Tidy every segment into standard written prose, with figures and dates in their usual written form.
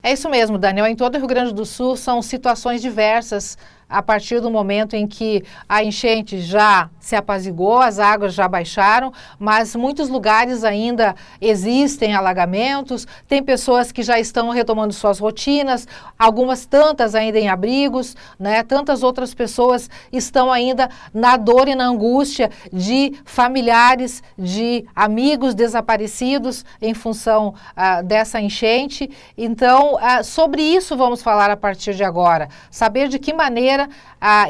É isso mesmo, Daniel. Em todo o Rio Grande do Sul são situações diversas a partir do momento em que a enchente já se apaziguou, as águas já baixaram, mas muitos lugares ainda existem alagamentos, tem pessoas que já estão retomando suas rotinas, algumas tantas ainda em abrigos, né? Tantas outras pessoas estão ainda na dor e na angústia de familiares, de amigos desaparecidos em função dessa enchente. Então, sobre isso vamos falar a partir de agora, saber de que maneira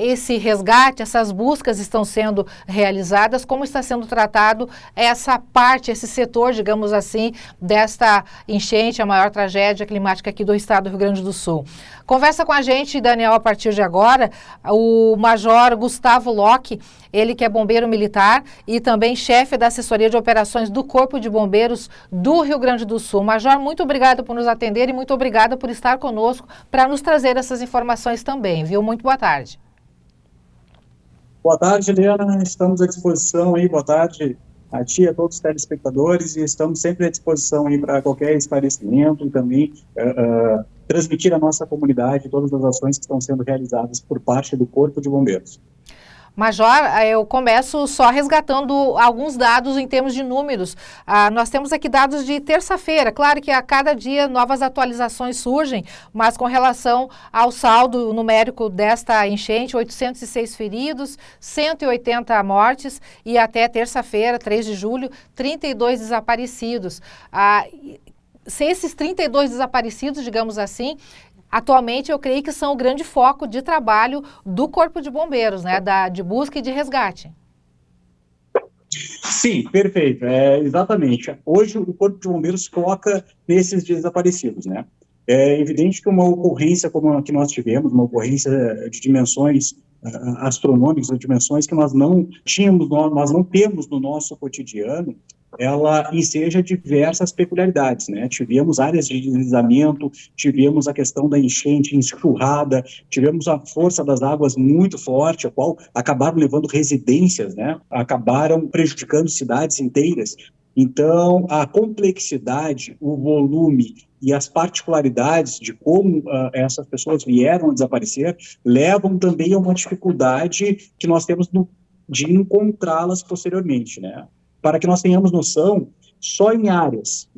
esse resgate, essas buscas estão sendo realizadas, como está sendo tratado essa parte, esse setor, digamos assim, desta enchente, a maior tragédia climática aqui do estado do Rio Grande do Sul. Conversa com a gente, Daniel, a partir de agora, o Major Gustavo Locke, ele que é bombeiro militar e também chefe da assessoria de operações do Corpo de Bombeiros do Rio Grande do Sul. Major, muito obrigada por nos atender e muito obrigada por estar conosco para nos trazer essas informações também, viu? Muito boa tarde. Boa tarde, Helena. Estamos à disposição aí. Boa tarde a ti, a todos os telespectadores, e estamos sempre à disposição aí para qualquer esclarecimento e também transmitir à nossa comunidade todas as ações que estão sendo realizadas por parte do Corpo de Bombeiros. Major, eu começo só resgatando alguns dados em termos de números. Nós temos aqui dados de terça-feira. Claro que a cada dia novas atualizações surgem, mas com relação ao saldo numérico desta enchente, 806 feridos, 180 mortes e até terça-feira, 3 de julho, 32 desaparecidos. Se esses 32 desaparecidos, digamos assim, atualmente, eu creio que são o grande foco de trabalho do Corpo de Bombeiros, né, de busca e de resgate. Sim, perfeito, exatamente. Hoje o Corpo de Bombeiros foca nesses desaparecidos, né? É evidente que uma ocorrência como a que nós tivemos, uma ocorrência de dimensões astronômicas, de dimensões que nós não temos no nosso cotidiano, ela enseja diversas peculiaridades, né? Tivemos áreas de deslizamento, tivemos a questão da enchente, enxurrada, tivemos a força das águas muito forte, a qual acabaram levando residências, né? Acabaram prejudicando cidades inteiras. Então, a complexidade, o volume e as particularidades de como essas pessoas vieram a desaparecer levam também a uma dificuldade que nós temos de encontrá-las posteriormente, né? Para que nós tenhamos noção, só em áreas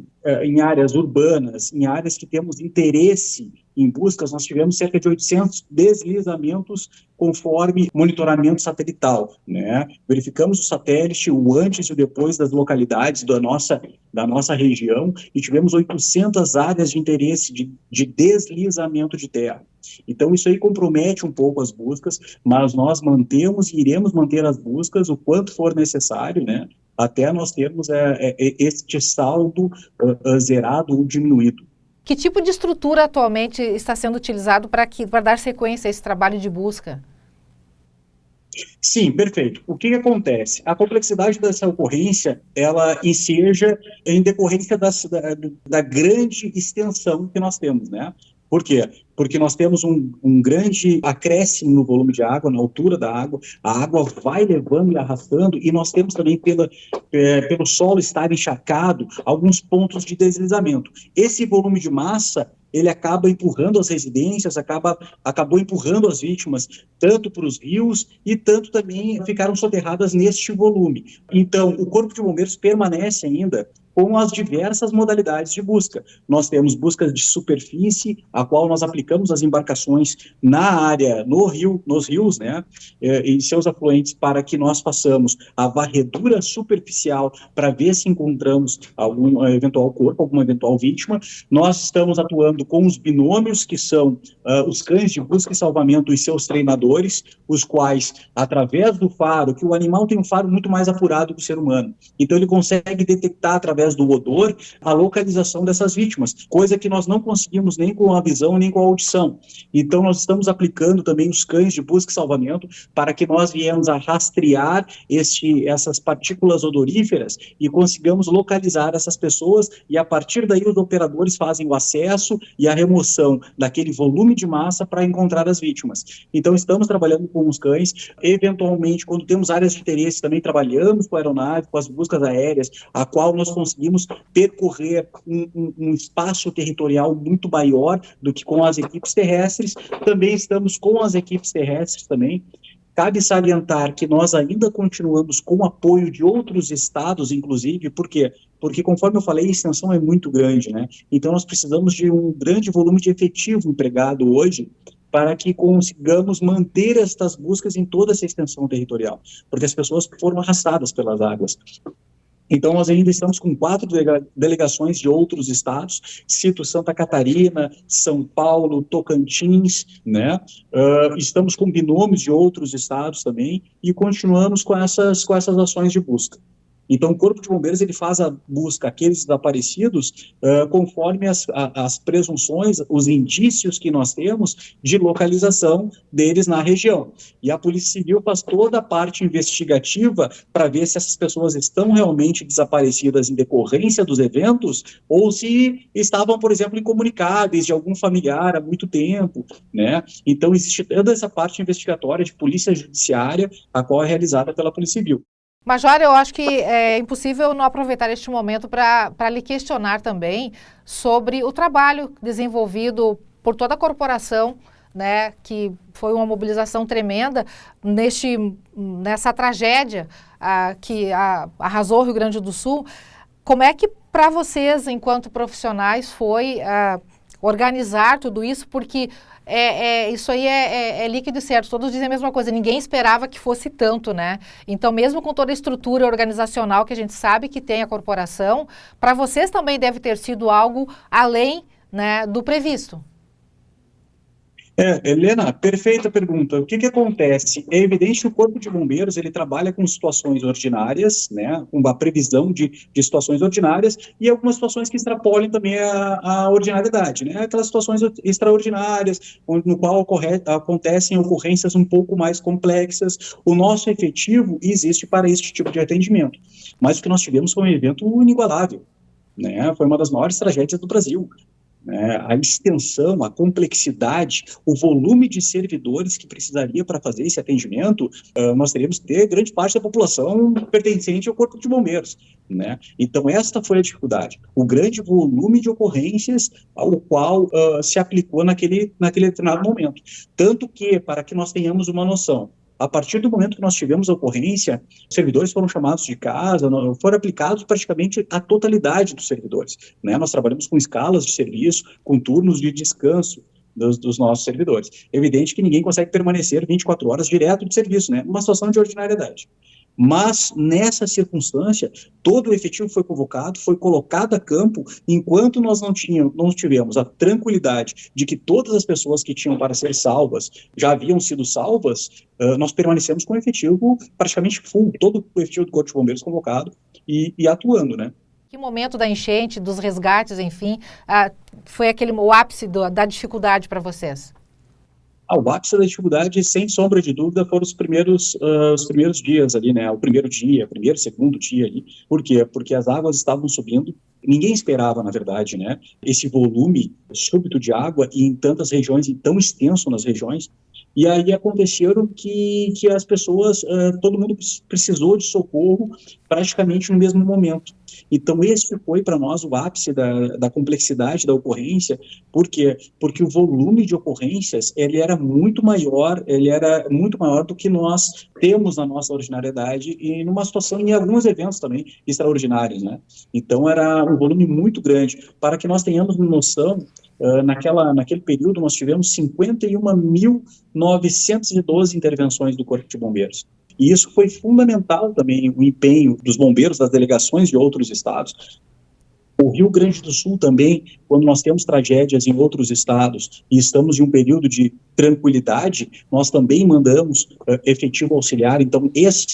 urbanas, em áreas que temos interesse em buscas, nós tivemos cerca de 800 deslizamentos conforme monitoramento satelital, né? Verificamos o satélite, o antes e o depois das localidades da nossa região e tivemos 800 áreas de interesse de deslizamento de terra. Então, isso aí compromete um pouco as buscas, mas nós mantemos e iremos manter as buscas o quanto for necessário, né? Até nós termos este saldo zerado ou diminuído. Que tipo de estrutura atualmente está sendo utilizado para dar sequência a esse trabalho de busca? Sim, perfeito. O que acontece? A complexidade dessa ocorrência, ela enseja em decorrência da grande extensão que nós temos, né? Por quê? Porque nós temos um grande acréscimo no volume de água, na altura da água, a água vai levando e arrastando, e nós temos também, pelo solo estar encharcado, alguns pontos de deslizamento. Esse volume de massa, ele acaba empurrando as residências, acabou empurrando as vítimas, tanto para os rios, e tanto também ficaram soterradas neste volume. Então, o Corpo de Bombeiros permanece ainda com as diversas modalidades de busca. Nós temos buscas de superfície, a qual nós aplicamos as embarcações na área, nos rios, né, e seus afluentes, para que nós façamos a varredura superficial para ver se encontramos algum eventual corpo, alguma eventual vítima. Nós estamos atuando com os binômios, que são os cães de busca e salvamento e seus treinadores, os quais, através do faro, que o animal tem um faro muito mais apurado que o ser humano, então ele consegue detectar através do odor a localização dessas vítimas, coisa que nós não conseguimos nem com a visão nem com a audição. Então nós estamos aplicando também os cães de busca e salvamento para que nós viemos a rastrear essas partículas odoríferas e consigamos localizar essas pessoas, e a partir daí os operadores fazem o acesso e a remoção daquele volume de massa para encontrar as vítimas. Então estamos trabalhando com os cães, eventualmente quando temos áreas de interesse também trabalhamos com a aeronave, com as buscas aéreas, a qual nós conseguimos conseguimos percorrer um espaço territorial muito maior do que com as equipes terrestres. Também estamos com as equipes terrestres também. Cabe salientar que nós ainda continuamos com o apoio de outros estados, inclusive, por quê? Porque, conforme eu falei, a extensão é muito grande, né? Então, nós precisamos de um grande volume de efetivo empregado hoje para que consigamos manter estas buscas em toda essa extensão territorial, porque as pessoas foram arrastadas pelas águas. Então, nós ainda estamos com 4 delegações de outros estados, cito Santa Catarina, São Paulo, Tocantins, né? Estamos com binômios de outros estados também e continuamos com essas ações de busca. Então, o Corpo de Bombeiros ele faz a busca àqueles desaparecidos conforme as presunções, os indícios que nós temos de localização deles na região. E a Polícia Civil faz toda a parte investigativa para ver se essas pessoas estão realmente desaparecidas em decorrência dos eventos ou se estavam, por exemplo, incomunicáveis de algum familiar há muito tempo, né? Então, existe toda essa parte investigatória de polícia judiciária, a qual é realizada pela Polícia Civil. Major, eu acho que é impossível não aproveitar este momento para lhe questionar também sobre o trabalho desenvolvido por toda a corporação, né, que foi uma mobilização tremenda nessa tragédia que arrasou o Rio Grande do Sul. Como é que para vocês, enquanto profissionais, foi organizar tudo isso? Porque isso aí é líquido e certo, todos dizem a mesma coisa, ninguém esperava que fosse tanto, né? Então, mesmo com toda a estrutura organizacional que a gente sabe que tem a corporação, para vocês também deve ter sido algo além, né, do previsto. Helena, perfeita pergunta. O que acontece? É evidente que o Corpo de Bombeiros ele trabalha com situações ordinárias, né, com a previsão de situações ordinárias e algumas situações que extrapolem também a ordinariedade, né, aquelas situações extraordinárias, no qual acontecem ocorrências um pouco mais complexas. O nosso efetivo existe para este tipo de atendimento, mas o que nós tivemos foi um evento inigualável, né, foi uma das maiores tragédias do Brasil. A extensão, a complexidade, o volume de servidores que precisaria para fazer esse atendimento, nós teríamos que ter grande parte da população pertencente ao Corpo de Bombeiros, né? Então, esta foi a dificuldade, o grande volume de ocorrências ao qual se aplicou naquele determinado momento. Tanto que, para que nós tenhamos uma noção, a partir do momento que nós tivemos a ocorrência, os servidores foram chamados de casa, foram aplicados praticamente a totalidade dos servidores, né? Nós trabalhamos com escalas de serviço, com turnos de descanso dos nossos servidores. É evidente que ninguém consegue permanecer 24 horas direto de serviço, né? Uma situação de ordinariedade. Mas, nessa circunstância, todo o efetivo foi convocado, foi colocado a campo, enquanto nós não tivemos a tranquilidade de que todas as pessoas que tinham para ser salvas já haviam sido salvas, nós permanecemos com o efetivo praticamente full, todo o efetivo do Corpo de Bombeiros convocado e atuando, né? Que momento da enchente, dos resgates, enfim, foi o ápice da dificuldade para vocês? O ápice da dificuldade, sem sombra de dúvida, foram os primeiros dias ali, né? O primeiro, segundo dia ali. Por quê? Porque as águas estavam subindo. Ninguém esperava, na verdade, né? Esse volume súbito de água e em tantas regiões, e tão extenso nas regiões. E aí aconteceram que as pessoas, todo mundo precisou de socorro praticamente no mesmo momento. Então, esse foi para nós o ápice da complexidade da ocorrência. Por quê? Porque o volume de ocorrências, ele era muito maior do que nós temos na nossa ordinariedade e numa situação, em alguns eventos também, extraordinários, né? Então, era um volume muito grande. Para que nós tenhamos uma noção, naquele período, nós tivemos 51.912 intervenções do Corpo de Bombeiros. E isso foi fundamental também, o empenho dos bombeiros, das delegações de outros estados. O Rio Grande do Sul também, quando nós temos tragédias em outros estados e estamos em um período de tranquilidade, nós também mandamos efetivo auxiliar. Então,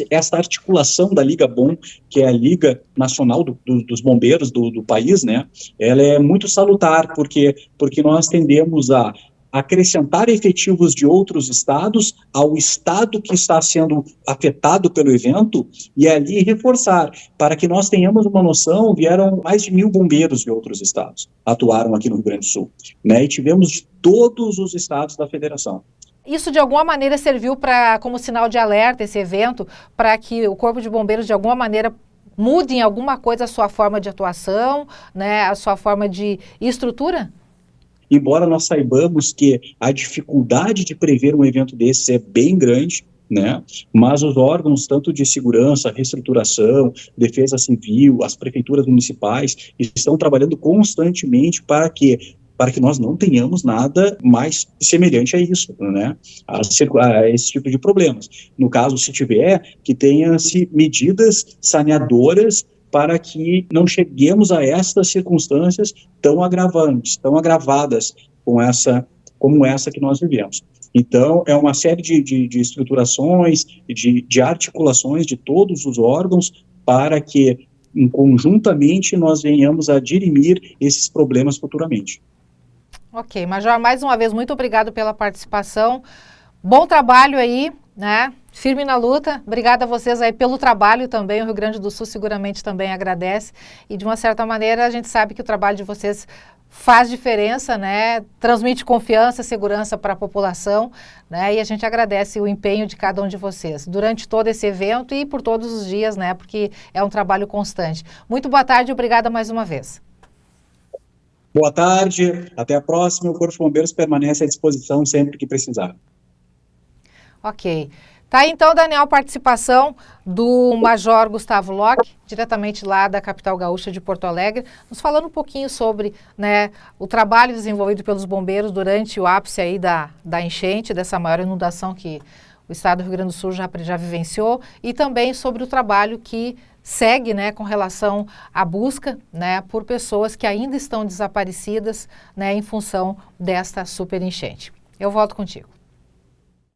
essa articulação da Liga BOM, que é a Liga Nacional dos Bombeiros do país, né, ela é muito salutar, porque nós tendemos a acrescentar efetivos de outros estados ao estado que está sendo afetado pelo evento e ali reforçar, para que nós tenhamos uma noção. Vieram mais de 1.000 bombeiros de outros estados, atuaram aqui no Rio Grande do Sul, né, e tivemos de todos os estados da federação. Isso, de alguma maneira, serviu como sinal de alerta, esse evento, para que o Corpo de Bombeiros, de alguma maneira, mude em alguma coisa a sua forma de atuação, né, a sua forma de estrutura? Embora nós saibamos que a dificuldade de prever um evento desses é bem grande, né? Mas os órgãos, tanto de segurança, reestruturação, defesa civil, as prefeituras municipais, estão trabalhando constantemente para que nós não tenhamos nada mais semelhante a isso, né? A esse tipo de problemas. No caso, se tiver, que tenha-se medidas saneadoras para que não cheguemos a estas circunstâncias tão agravantes, tão agravadas como essa que nós vivemos. Então, é uma série de estruturações, de articulações de todos os órgãos para que, conjuntamente, nós venhamos a dirimir esses problemas futuramente. Ok, Major, mais uma vez, muito obrigado pela participação. Bom trabalho aí, né? Firme na luta. Obrigada a vocês aí pelo trabalho também. O Rio Grande do Sul seguramente também agradece. E, de uma certa maneira, a gente sabe que o trabalho de vocês faz diferença, né? Transmite confiança, segurança para a população, né? E a gente agradece o empenho de cada um de vocês durante todo esse evento e por todos os dias, né? Porque é um trabalho constante. Muito boa tarde e obrigada mais uma vez. Boa tarde, até a próxima. O Corpo de Bombeiros permanece à disposição sempre que precisar. Ok. Tá aí, então, Daniel, a participação do Major Gustavo Locke, diretamente lá da capital gaúcha de Porto Alegre, nos falando um pouquinho sobre, né, o trabalho desenvolvido pelos bombeiros durante o ápice aí da enchente, dessa maior inundação que o estado do Rio Grande do Sul já vivenciou, e também sobre o trabalho que segue, né, com relação à busca, né, por pessoas que ainda estão desaparecidas, né, em função desta super enchente. Eu volto contigo.